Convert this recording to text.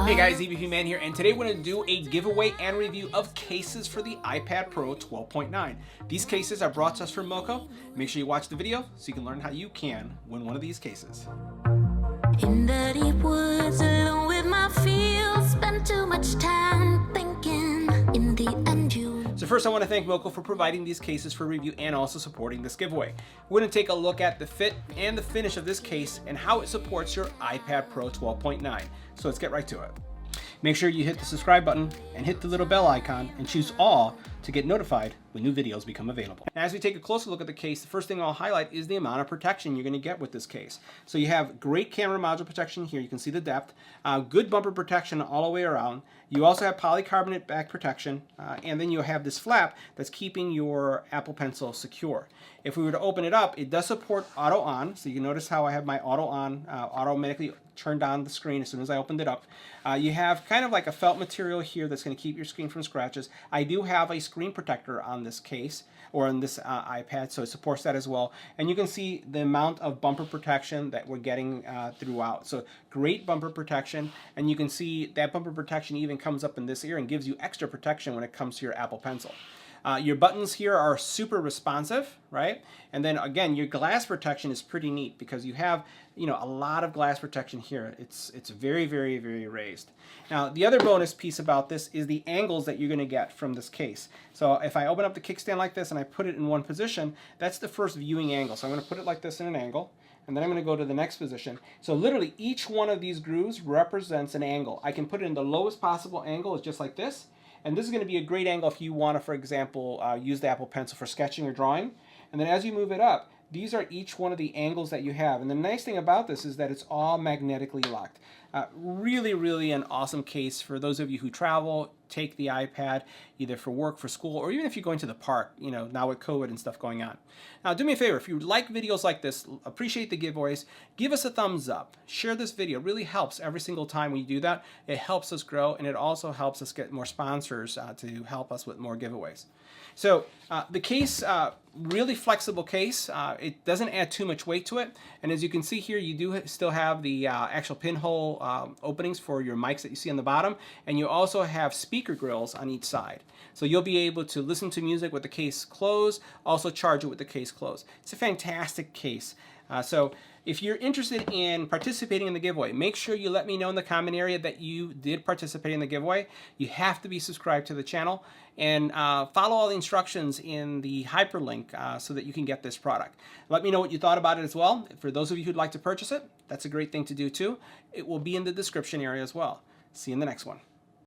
Hey guys, EBPMAN here, and today we're going to do a giveaway and review of cases for the iPad Pro 12.9. These cases are brought to us from Moko. Make sure you watch the video so you can learn how you can win one of these cases. In the deep woods, alone with my fields, spend too much time thinking. In the end, So first I want to thank Moko for providing these cases for review and also supporting this giveaway. We're going to take a look at the fit and the finish of this case and how it supports your iPad Pro 12.9. So let's get right to it. Make sure you hit the subscribe button and hit the little bell icon and choose all to get notified when new videos become available. Now, as we take a closer look at the case, the first thing I'll highlight is the amount of protection you're going to get with this case. So you have great camera module protection here. You can see the depth, good bumper protection all the way around. You also have polycarbonate back protection, and then you have this flap that's keeping your Apple Pencil secure. If we were to open it up, it does support auto on, so you can notice how I have my auto on, automatically turned on the screen as soon as I opened it up. You have kind of like a felt material here that's going to keep your screen from scratches. I do have a screen protector on this case, or on this iPad, so it supports that as well. And you can see the amount of bumper protection that we're getting throughout. So great bumper protection, and you can see that bumper protection even comes up in this ear and gives you extra protection when it comes to your Apple Pencil. Your buttons here are super responsive, right? And then again, your glass protection is pretty neat because you have, a lot of glass protection here. It's very, very, very raised. Now, the other bonus piece about this is the angles that you're going to get from this case. So if I open up the kickstand like this and I put it in one position, that's the first viewing angle. So I'm going to put it like this in an angle, and then I'm going to go to the next position. So literally each one of these grooves represents an angle. I can put it in the lowest possible angle, it's just like this. And this is going to be a great angle if you want to, for example, use the Apple Pencil for sketching or drawing. And then as you move it up, these are each one of the angles that you have. And the nice thing about this is that it's all magnetically locked. Really, really an awesome case for those of you who travel, take the iPad either for work, for school, or even if you're going to the park, now with COVID and stuff going on. Now, do me a favor, if you like videos like this, appreciate the giveaways, give us a thumbs up. Share this video. It really helps every single time we do that. It helps us grow, and it also helps us get more sponsors to help us with more giveaways. So the case, really flexible case. It doesn't add too much weight to it. And as you can see here, you do still have the actual pinhole openings for your mics that you see on the bottom. And you also have speaker grills on each side. So you'll be able to listen to music with the case closed, also charge it with the case closed. It's a fantastic case. So if you're interested in participating in the giveaway, make sure you let me know in the comment area that you did participate in the giveaway. You have to be subscribed to the channel and follow all the instructions in the hyperlink so that you can get this product. Let me know what you thought about it as well. For those of you who'd like to purchase it, that's a great thing to do too. It will be in the description area as well. See you in the next one.